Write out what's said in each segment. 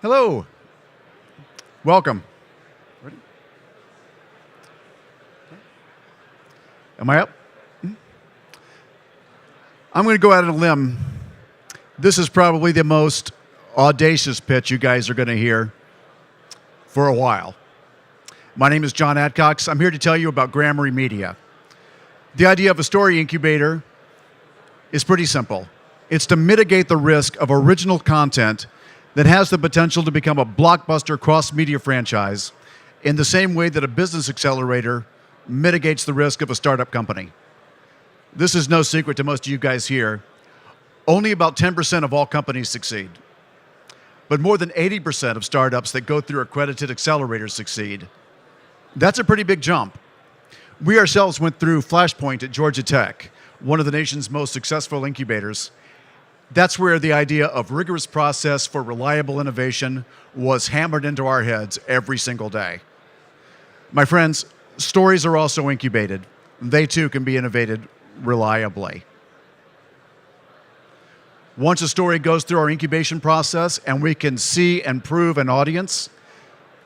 Hello. Welcome. Ready? Am I up? I'm going to go out on a limb. This is probably the most audacious pitch you guys are going to hear for a while. My name is John Adcox. I'm here to tell you about Gramarye Media. The idea of a story incubator is pretty simple. It's to mitigate the risk of original content that has the potential to become a blockbuster cross-media franchise in the same way that a business accelerator mitigates the risk of a startup company. This is no secret to most of you guys here. Only about 10% of all companies succeed. But more than 80% of startups that go through accredited accelerators succeed. That's a pretty big jump. We ourselves went through Flashpoint at Georgia Tech, one of the nation's most successful incubators. That's where the idea of rigorous process for reliable innovation was hammered into our heads every single day. My friends, stories are also incubated. They too can be innovated reliably. Once a story goes through our incubation process and we can see and prove an audience,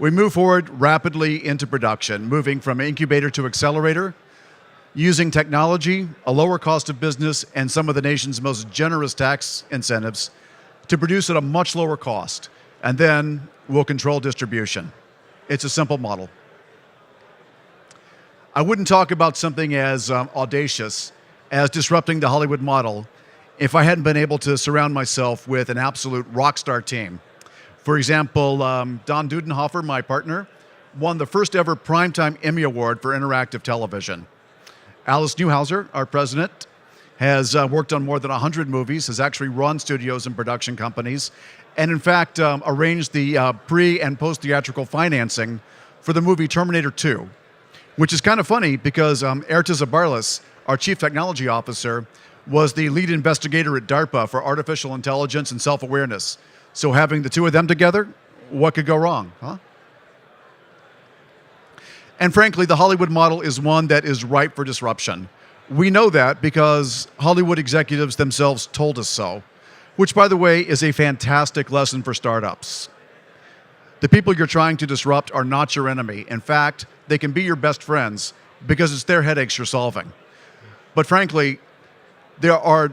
we move forward rapidly into production, moving from incubator to accelerator, using technology, a lower cost of business, and some of the nation's most generous tax incentives to produce at a much lower cost. And then we'll control distribution. It's a simple model. I wouldn't talk about something as audacious as disrupting the Hollywood model if I hadn't been able to surround myself with an absolute rockstar team. For example, Don Dudenhofer, my partner, won the first ever Primetime Emmy Award for interactive television. Alice Newhouser, our president, has worked on more than 100 movies, has actually run studios and production companies, and in fact arranged the pre- and post-theatrical financing for the movie Terminator 2, which is kind of funny because Erta Zabarlis, our chief technology officer, was the lead investigator at DARPA for artificial intelligence and self-awareness. So having the two of them together, what could go wrong, huh? And frankly, the Hollywood model is one that is ripe for disruption. We know that because Hollywood executives themselves told us so, which, by the way, is a fantastic lesson for startups. The people you're trying to disrupt are not your enemy. In fact, they can be your best friends because it's their headaches you're solving. But frankly, there are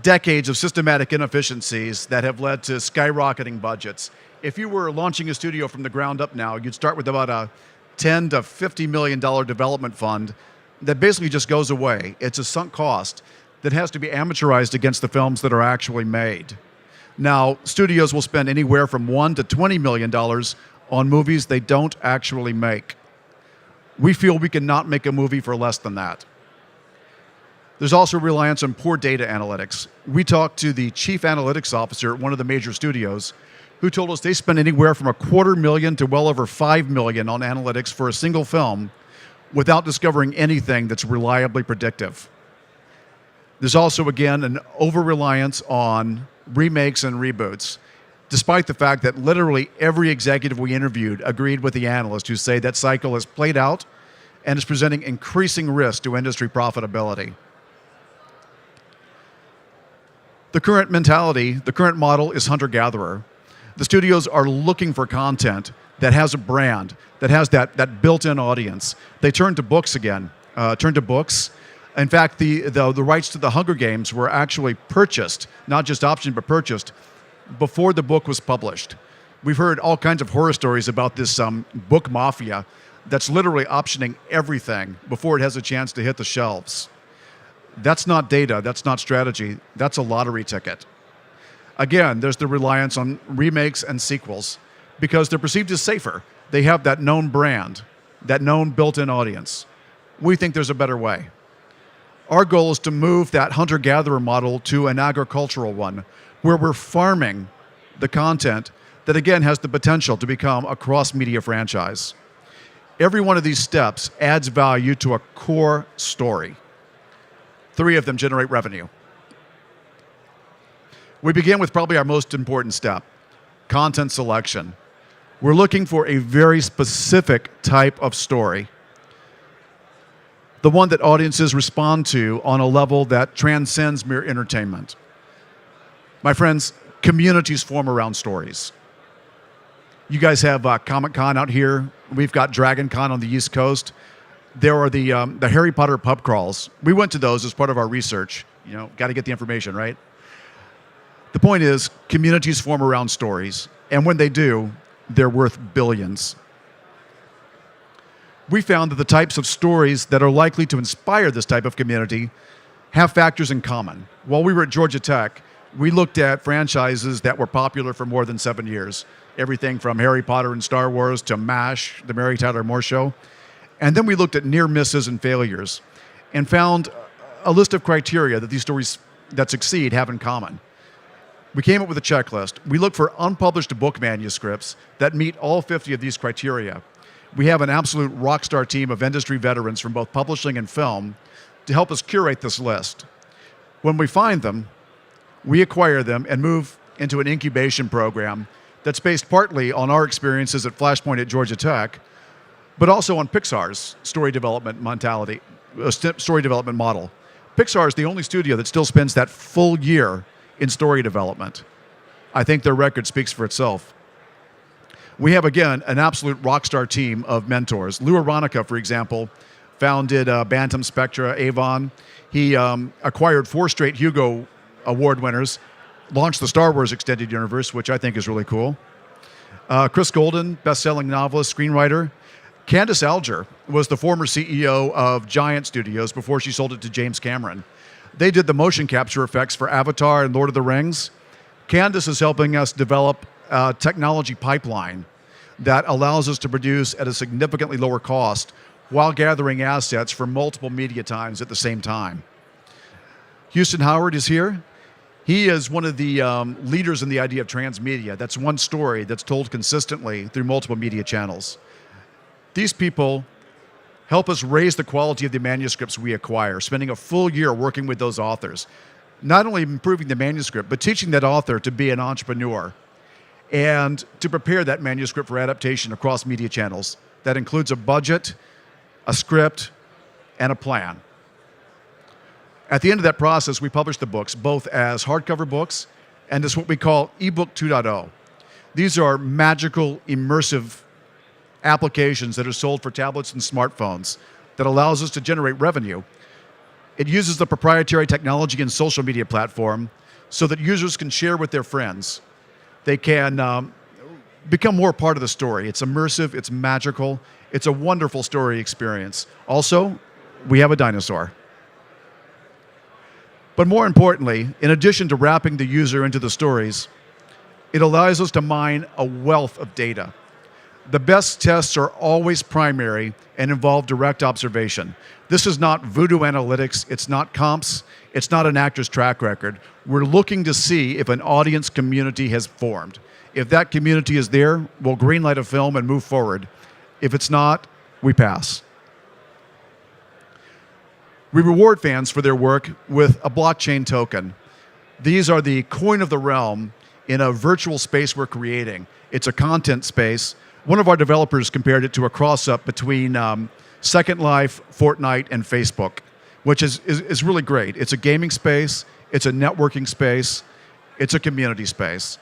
decades of systematic inefficiencies that have led to skyrocketing budgets. If you were launching a studio from the ground up now, you'd start with about a $10 to $50 million development fund that basically just goes away. It's a sunk cost that has to be amortized against the films that are actually made. Now, studios will spend anywhere from $1 to $20 million on movies they don't actually make. We feel we cannot make a movie for less than that. There's also reliance on poor data analytics. We talked to the chief analytics officer at one of the major studios who told us they spend anywhere from $250,000 to well over $5 million on analytics for a single film without discovering anything that's reliably predictive. There's also, again, an over-reliance on remakes and reboots, despite the fact that literally every executive we interviewed agreed with the analysts who say that cycle has played out and is presenting increasing risk to industry profitability. The current mentality, the current model is hunter-gatherer. The studios are looking for content that has a brand, that has that built-in audience. They turn to books again, turn to books. In fact, the rights to the Hunger Games were actually purchased, not just optioned, but purchased, before the book was published. We've heard all kinds of horror stories about this book mafia that's literally optioning everything before it has a chance to hit the shelves. That's not data, that's not strategy, that's a lottery ticket. Again, there's the reliance on remakes and sequels because they're perceived as safer. They have that known brand, that known built-in audience. We think there's a better way. Our goal is to move that hunter-gatherer model to an agricultural one where we're farming the content that, again, has the potential to become a cross-media franchise. Every one of these steps adds value to a core story. 3 of them generate revenue. We begin with probably our most important step, content selection. We're looking for a very specific type of story, the one that audiences respond to on a level that transcends mere entertainment. My friends, communities form around stories. You guys have Comic-Con out here. We've got Dragon Con on the East Coast. There are the Harry Potter pub crawls. We went to those as part of our research. You know, got to get the information, right? The point is, communities form around stories. And when they do, they're worth billions. We found that the types of stories that are likely to inspire this type of community have factors in common. While we were at Georgia Tech, we looked at franchises that were popular for more than 7 years. Everything from Harry Potter and Star Wars to MASH, the Mary Tyler Moore Show. And then we looked at near misses and failures and found a list of criteria that these stories that succeed have in common. We came up with a checklist. We looked for unpublished book manuscripts that meet all 50 of these criteria. We have an absolute rockstar team of industry veterans from both publishing and film to help us curate this list. When we find them, we acquire them and move into an incubation program that's based partly on our experiences at Flashpoint at Georgia Tech, but also on Pixar's story development model. Pixar is the only studio that still spends that full year in story development. I think their record speaks for itself. We have, again, an absolute rockstar team of mentors. Lou Aronica, for example, founded Bantam Spectra, Avon. He acquired 4 straight Hugo Award winners, launched the Star Wars Extended Universe, which I think is really cool. Chris Golden, best-selling novelist, screenwriter. Candace Alger was the former CEO of Giant Studios before she sold it to James Cameron. They did the motion capture effects for Avatar and Lord of the Rings. Candace is helping us develop a technology pipeline that allows us to produce at a significantly lower cost while gathering assets from multiple media times at the same time. Houston Howard is here. He is one of the leaders in the idea of transmedia. That's one story that's told consistently through multiple media channels. These people help us raise the quality of the manuscripts we acquire, spending a full year working with those authors, not only improving the manuscript, but teaching that author to be an entrepreneur and to prepare that manuscript for adaptation across media channels. That includes a budget, a script, and a plan. At the end of that process, we publish the books, both as hardcover books and as what we call ebook 2.0. These are magical, immersive applications that are sold for tablets and smartphones that allows us to generate revenue. It uses the proprietary technology and social media platform so that users can share with their friends. They can become more part of the story. It's immersive, it's magical, it's a wonderful story experience. Also, we have a dinosaur. But more importantly, in addition to wrapping the user into the stories, it allows us to mine a wealth of data. The best tests are always primary and involve direct observation. This is not voodoo analytics, it's not comps, it's not an actor's track record. We're looking to see if an audience community has formed. If that community is there, we'll greenlight a film and move forward. If it's not, we pass. We reward fans for their work with a blockchain token. These are the coin of the realm in a virtual space we're creating. It's a content space. One of our developers compared it to a cross-up between Second Life, Fortnite, and Facebook, which is really great. It's a gaming space, it's a networking space, it's a community space.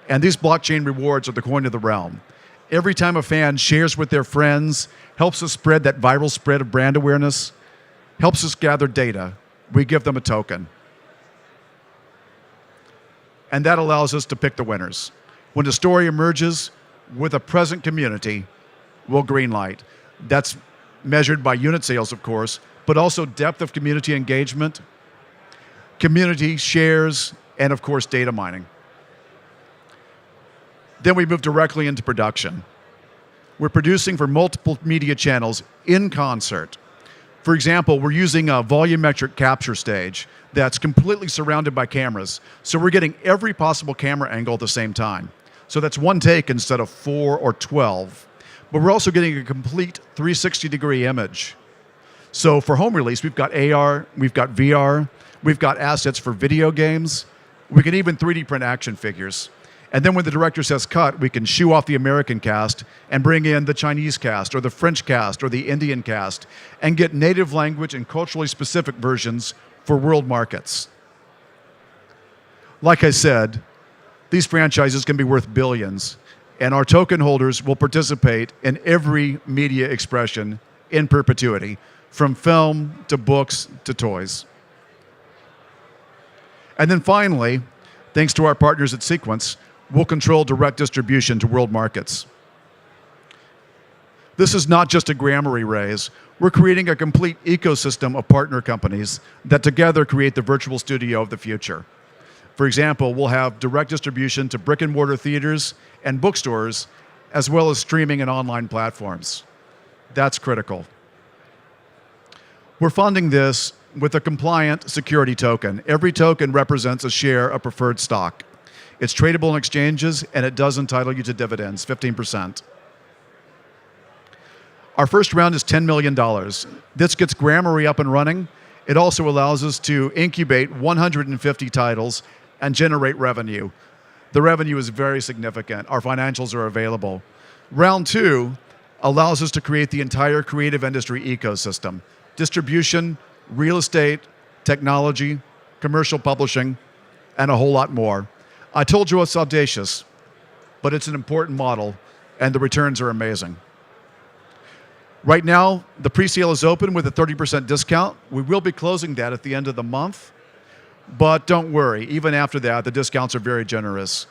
And these blockchain rewards are the coin of the realm. Every time a fan shares with their friends, helps us spread that viral spread of brand awareness, helps us gather data, we give them a token. And that allows us to pick the winners. When a story emerges with a present community, we'll greenlight. That's measured by unit sales, of course, but also depth of community engagement, community shares, and of course, data mining. Then we move directly into production. We're producing for multiple media channels in concert. For example, we're using a volumetric capture stage that's completely surrounded by cameras. So we're getting every possible camera angle at the same time. So that's one take instead of 4 or 12. But we're also getting a complete 360-degree image. So for home release, we've got AR, we've got VR, we've got assets for video games. We can even 3D print action figures. And then when the director says cut, we can shoo off the American cast and bring in the Chinese cast or the French cast or the Indian cast and get native language and culturally specific versions for world markets. Like I said, these franchises can be worth billions. and our token holders will participate in every media expression in perpetuity, from film to books to toys. And then finally, thanks to our partners at Sequence, we'll control direct distribution to world markets. This is not just a Gramarye raise. We're creating a complete ecosystem of partner companies that together create the virtual studio of the future. For example, we'll have direct distribution to brick and mortar theaters and bookstores, as well as streaming and online platforms. That's critical. We're funding this with a compliant security token. Every token represents a share of preferred stock. It's tradable in exchanges, and it does entitle you to dividends, 15%. Our first round is $10 million. This gets Gramarye up and running. It also allows us to incubate 150 titles and generate revenue. The revenue is very significant. Our financials are available. Round 2 allows us to create the entire creative industry ecosystem: distribution, real estate, technology, commercial publishing, and a whole lot more. I told you it's audacious, but it's an important model, and the returns are amazing. Right now, the presale is open with a 30% discount. We will be closing that at the end of the month, but don't worry, even after that, the discounts are very generous.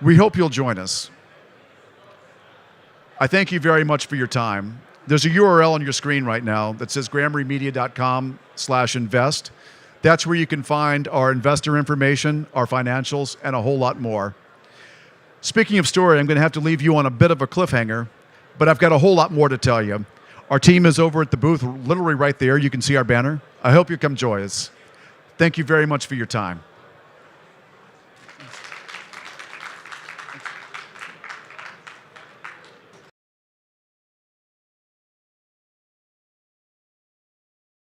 We hope you'll join us. I thank you very much for your time. There's a URL on your screen right now that says gramaryemedia.com/invest. That's where you can find our investor information, our financials, and a whole lot more. Speaking of story, I'm going to have to leave you on a bit of a cliffhanger, but I've got a whole lot more to tell you. Our team is over at the booth, literally right there. You can see our banner. I hope you come join us. Thank you very much for your time.